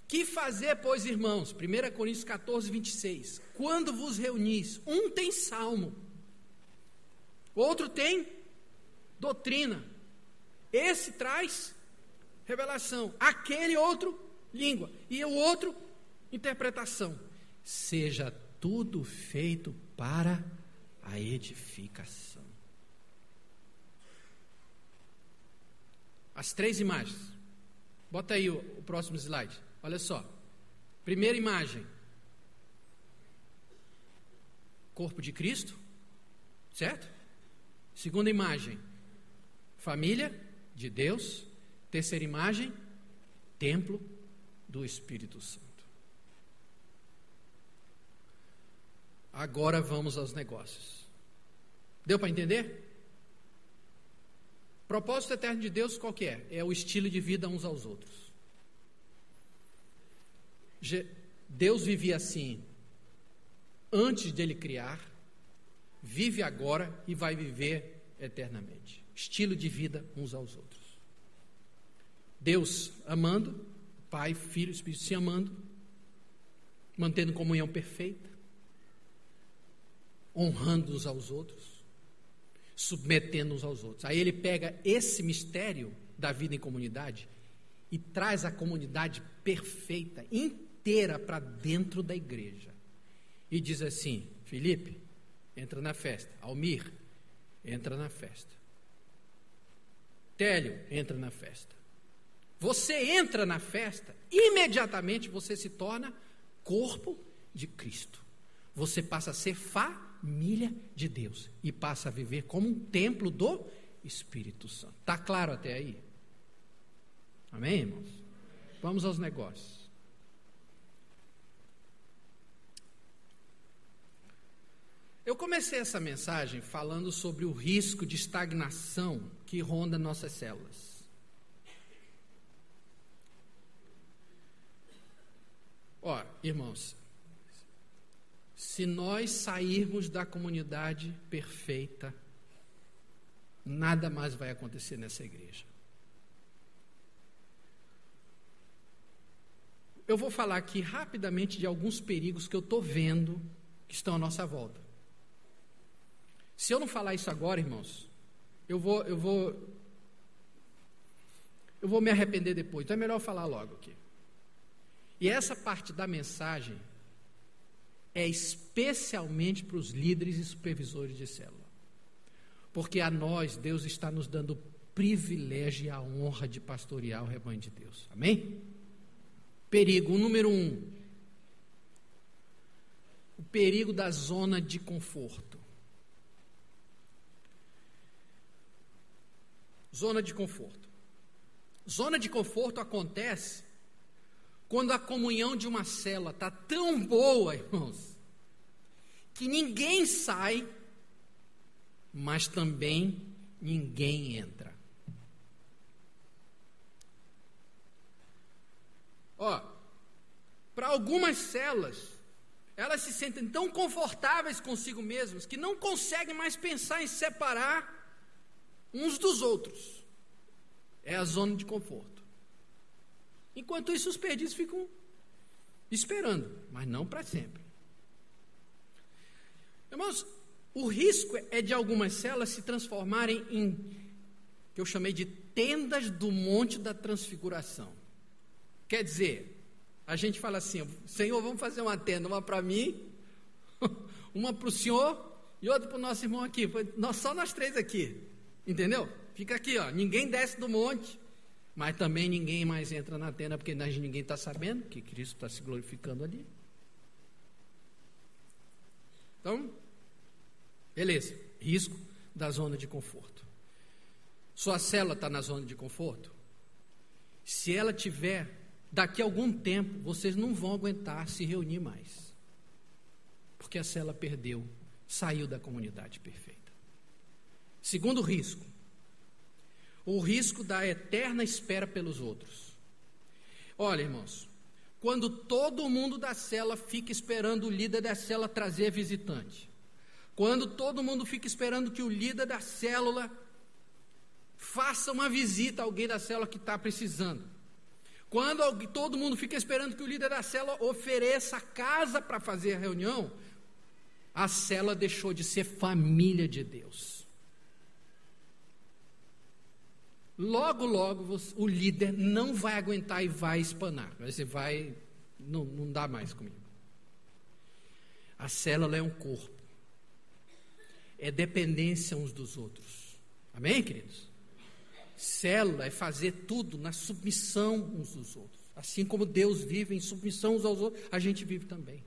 Que fazer, pois, irmãos? 1 Coríntios 14, 26. Quando vos reunis, um tem salmo, outro tem doutrina, esse traz revelação, aquele outro língua, e o outro interpretação. seja tudo feito para a edificação. As 3 imagens. Bota aí o próximo slide. Olha só. Primeira imagem. Corpo de Cristo, certo? Segunda imagem. Família de Deus. Terceira imagem. Templo do Espírito Santo. Agora vamos aos negócios. Deu para entender? Propósito eterno de Deus qual que é? É o estilo de vida uns aos outros. Deus vivia assim antes de Ele criar, vive agora e vai viver eternamente. Estilo de vida uns aos outros. Deus amando, Pai, Filho, Espírito se amando, mantendo comunhão perfeita, honrando uns aos outros, submetendo uns aos outros. Aí ele pega esse mistério da vida em comunidade e traz a comunidade perfeita, inteira para dentro da igreja. E diz assim: Felipe, entra na festa. Almir, entra na festa. Télio, entra na festa. Você entra na festa, imediatamente você se torna corpo de Cristo. Você passa a ser família de Deus e passa a viver como um templo do Espírito Santo. Está claro até aí? Amém, irmãos? Vamos aos negócios. Eu comecei essa mensagem falando sobre o risco de estagnação que ronda nossas células. Ó, irmãos, se nós sairmos da comunidade perfeita, nada mais vai acontecer nessa igreja. Eu vou falar aqui rapidamente de alguns perigos que eu estou vendo que estão à nossa volta. Se eu não falar isso agora, irmãos, eu vou me arrepender depois. Então é melhor eu falar logo aqui. E essa parte da mensagem é especialmente para os líderes e supervisores de célula. Porque a nós, Deus está nos dando o privilégio e a honra de pastorear o rebanho de Deus. Amém? Perigo, número 1. O perigo da zona de conforto. Zona de conforto. Zona de conforto acontece quando a comunhão de uma célula está tão boa, irmãos, que ninguém sai, mas também ninguém entra. Ó, para algumas células, elas se sentem tão confortáveis consigo mesmas que não conseguem mais pensar em separar uns dos outros. É a zona de conforto. Enquanto isso, os perdidos ficam esperando, mas não para sempre. Irmãos, o risco é de algumas células se transformarem em, que eu chamei de tendas do Monte da Transfiguração. Quer dizer, a gente fala assim: Senhor, vamos fazer uma tenda, uma para mim, uma para o Senhor e outra para o nosso irmão aqui. Só nós 3 aqui, entendeu? Fica aqui, ó, ninguém desce do monte, mas também ninguém mais entra na tenda, porque ninguém está sabendo que Cristo está se glorificando ali. Então, beleza, risco da zona de conforto. Sua célula está na zona de conforto? Se ela tiver, daqui a algum tempo, vocês não vão aguentar se reunir mais, porque a célula perdeu, saiu da comunidade perfeita. Segundo risco, o risco da eterna espera pelos outros. Olha, irmãos, quando todo mundo da célula fica esperando o líder da célula trazer visitante, quando todo mundo fica esperando que o líder da célula faça uma visita a alguém da célula que está precisando, quando todo mundo fica esperando que o líder da célula ofereça a casa para fazer a reunião, a célula deixou de ser família de Deus. Logo, logo, o líder não vai aguentar e vai espanar. Você vai, não dá mais comigo. A célula é um corpo. É dependência uns dos outros. Amém, queridos? Célula é fazer tudo na submissão uns dos outros. Assim como Deus vive em submissão uns aos outros, a gente vive também.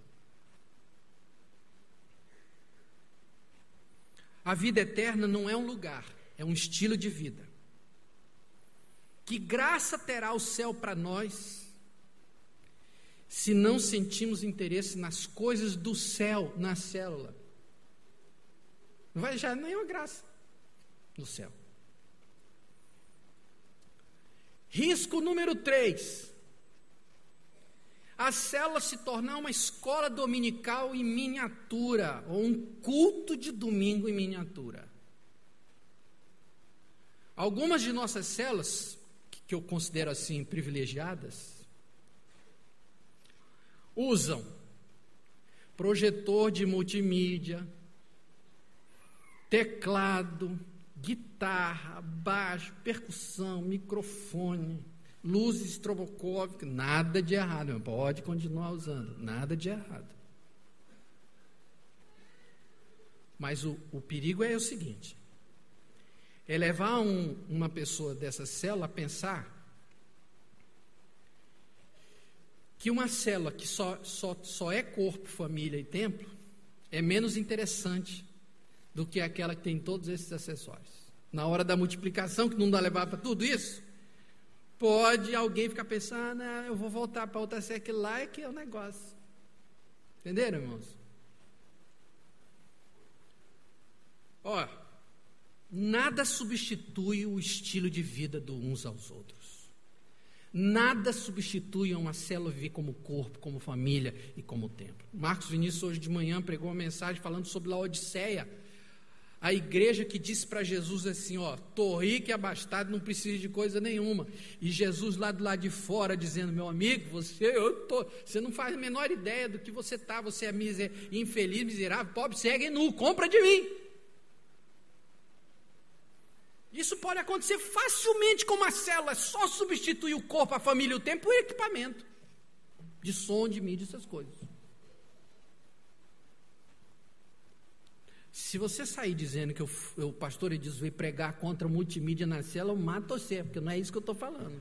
A vida eterna não é um lugar, é um estilo de vida. Que graça terá o céu para nós, se não sentimos interesse nas coisas do céu, na célula? Não vai já nenhuma graça no céu. Risco número 3. A célula se tornar uma escola dominical em miniatura, ou um culto de domingo em miniatura. Algumas de nossas células, que eu considero assim privilegiadas, usam projetor de multimídia, teclado, guitarra, baixo, percussão, microfone, luzes estroboscópicas, nada de errado, pode continuar usando, nada de errado. Mas o perigo é o seguinte, é levar uma pessoa dessa célula a pensar que uma célula que só é corpo, família e templo é menos interessante do que aquela que tem todos esses acessórios. Na hora da multiplicação, que não dá levar para tudo isso, pode alguém ficar pensando, eu vou voltar para outra série, aquilo lá é que é o negócio. Entenderam, irmãos? Ó, nada substitui o estilo de vida de uns aos outros. Nada substitui uma célula viver como corpo, como família e como templo. Marcos Vinícius hoje de manhã pregou uma mensagem falando sobre Laodiceia, a igreja que disse para Jesus assim, tô rico e abastado, não preciso de coisa nenhuma. E Jesus lá do lado de fora dizendo, meu amigo, você não faz a menor ideia do que você está, você é infeliz, miserável, pobre, cego e nu, compra de mim. Isso pode acontecer facilmente com uma célula, só substituir o corpo, a família, o tempo e o equipamento de som, de mídia, essas coisas. Se você sair dizendo que o pastor Edilson veio pregar contra a multimídia na célula, eu mato você, porque não é isso que eu estou falando.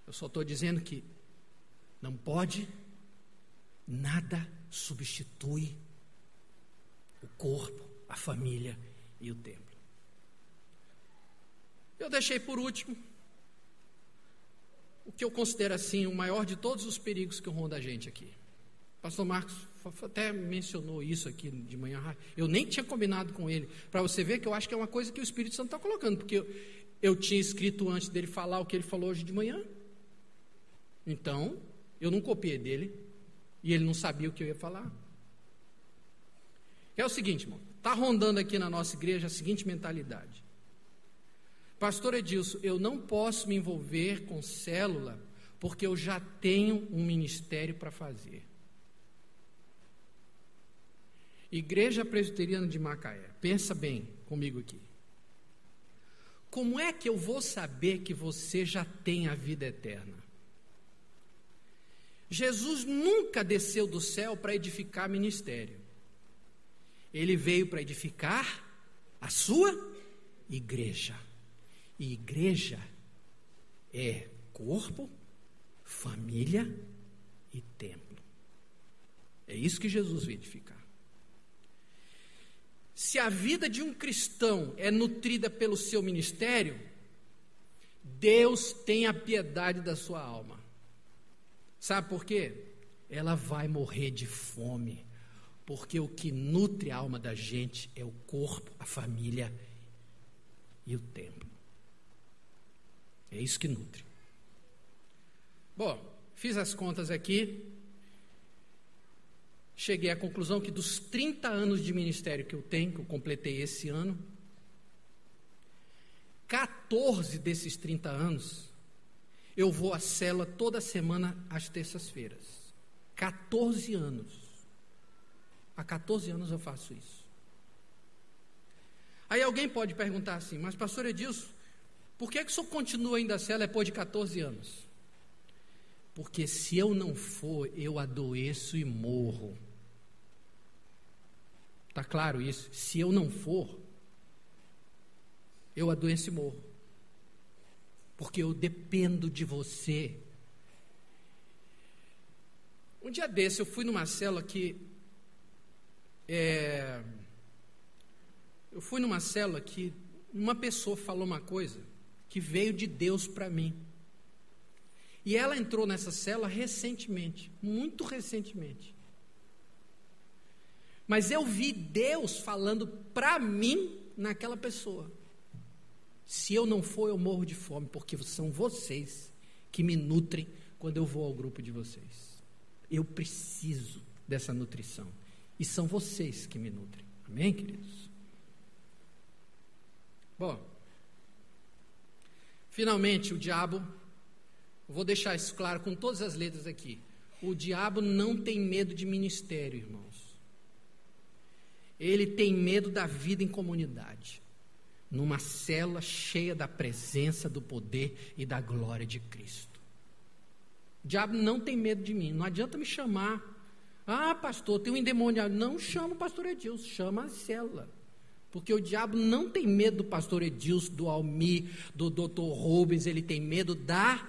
Eu só estou dizendo que não pode, nada substitui o corpo, a família e o templo. Eu deixei por último o que eu considero assim o maior de todos os perigos que rondam a gente aqui. Pastor Marcos até mencionou isso aqui de manhã. Eu nem tinha combinado com ele, para você ver que eu acho que é uma coisa que o Espírito Santo está colocando, porque eu tinha escrito antes dele falar o que ele falou hoje de manhã. Então, eu não copiei dele, e ele não sabia o que eu ia falar. É o seguinte, irmão, está rondando aqui na nossa igreja a seguinte mentalidade. Pastor Edilson, eu não posso me envolver com célula, porque eu já tenho um ministério para fazer. Igreja Presbiteriana de Macaé, pensa bem comigo aqui. Como é que eu vou saber que você já tem a vida eterna? Jesus nunca desceu do céu para edificar ministério. Ele veio para edificar a sua igreja. E igreja é corpo, família e templo. É isso que Jesus veio edificar. Se a vida de um cristão é nutrida pelo seu ministério, Deus tem a piedade da sua alma. Sabe por quê? Ela vai morrer de fome, porque o que nutre a alma da gente é o corpo, a família e o templo. É isso que nutre. Bom, fiz as contas aqui. Cheguei à conclusão que dos 30 anos de ministério que eu tenho, que eu completei esse ano, 14 desses 30 anos, eu vou à célula toda semana às terças-feiras. 14 anos. Há 14 anos eu faço isso. Aí alguém pode perguntar assim, mas pastor Edilson, por que o senhor continua indo à célula depois de 14 anos? Porque se eu não for, eu adoeço e morro. Está claro isso? Se eu não for, eu adoeço e morro. Porque eu dependo de você. Um dia desse eu fui numa célula que uma pessoa falou uma coisa que veio de Deus para mim. E ela entrou nessa célula recentemente, muito recentemente. Mas eu vi Deus falando para mim naquela pessoa. Se eu não for, eu morro de fome, porque são vocês que me nutrem quando eu vou ao grupo de vocês. Eu preciso dessa nutrição. E são vocês que me nutrem. Amém, queridos? Bom, finalmente o diabo, vou deixar isso claro com todas as letras aqui. O diabo não tem medo de ministério, irmãos. Ele tem medo da vida em comunidade. Numa cela cheia da presença, do poder e da glória de Cristo. O diabo não tem medo de mim. Não adianta me chamar. Ah, pastor, tem um endemoniado. Não chama o pastor Edilson, chama a célula. Porque o diabo não tem medo do pastor Edilson, do Almir, do Dr. Rubens. Ele tem medo da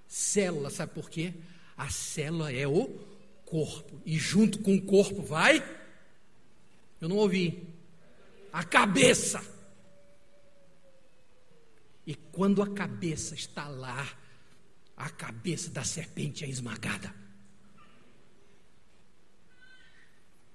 célula. Sabe por quê? A célula é o corpo. E junto com o corpo vai... Eu não ouvi. A cabeça. E quando a cabeça está lá, a cabeça da serpente é esmagada.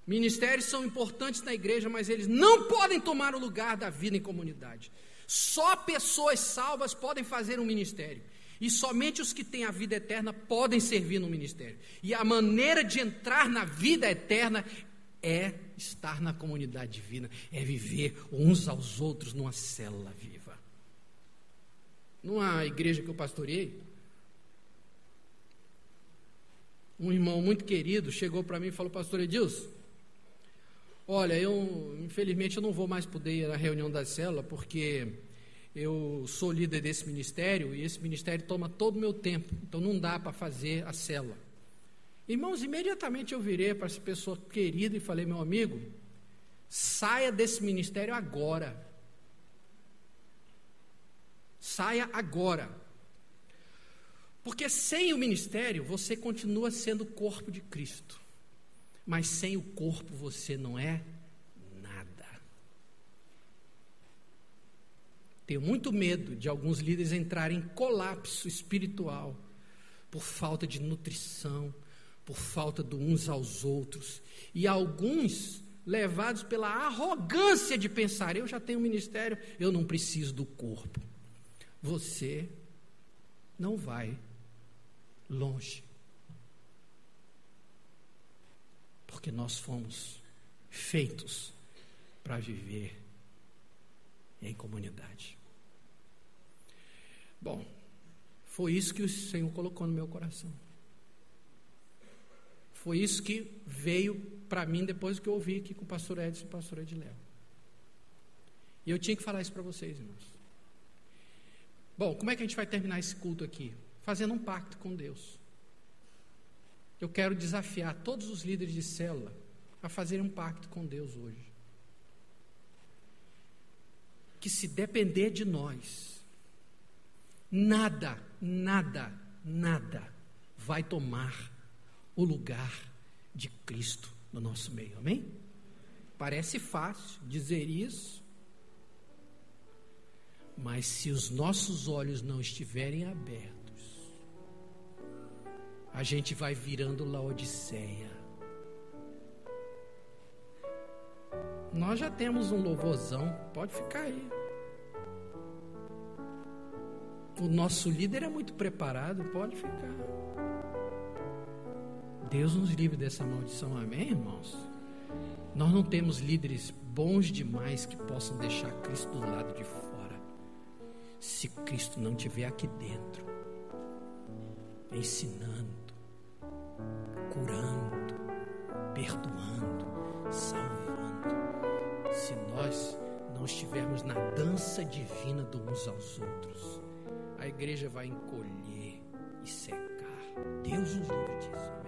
Ministérios são importantes na igreja, mas eles não podem tomar o lugar da vida em comunidade. Só pessoas salvas podem fazer um ministério. E somente os que têm a vida eterna podem servir no ministério. E a maneira de entrar na vida eterna é estar na comunidade divina, é viver uns aos outros numa célula viva. Numa igreja que eu pastoreei, um irmão muito querido chegou para mim e falou: pastor Edilson, olha, infelizmente eu não vou mais poder ir à reunião da célula, porque eu sou líder desse ministério, e esse ministério toma todo o meu tempo, então não dá para fazer a célula. Irmãos, imediatamente eu virei para essa pessoa querida e falei: meu amigo, saia desse ministério agora. Saia agora. Porque sem o ministério, você continua sendo o corpo de Cristo. Mas sem o corpo, você não é nada. Tenho muito medo de alguns líderes entrarem em colapso espiritual, por falta de nutrição, por falta de uns aos outros. E alguns levados pela arrogância de pensar: eu já tenho um ministério, eu não preciso do corpo. Você não vai longe. Porque nós fomos feitos para viver em comunidade. Bom, foi isso que o Senhor colocou no meu coração. Foi isso que veio para mim depois que eu ouvi aqui com o pastor Edson e o pastor Ediléo. E eu tinha que falar isso para vocês, irmãos. Bom, como é que a gente vai terminar esse culto aqui? Fazendo um pacto com Deus. Eu quero desafiar todos os líderes de célula a fazerem um pacto com Deus hoje. Que se depender de nós, nada vai tomar o lugar de Cristo no nosso meio, amém? Parece fácil dizer isso, mas se os nossos olhos não estiverem abertos, a gente vai virando Laodiceia. Nós já temos um louvorzão, pode ficar aí. O nosso líder é muito preparado, pode ficar. Deus nos livre dessa maldição, amém, irmãos? Nós não temos líderes bons demais que possam deixar Cristo do lado de fora. Se Cristo não estiver aqui dentro, ensinando, curando, perdoando, salvando, se nós não estivermos na dança divina de uns aos outros, a igreja vai encolher e secar. Deus nos livre disso.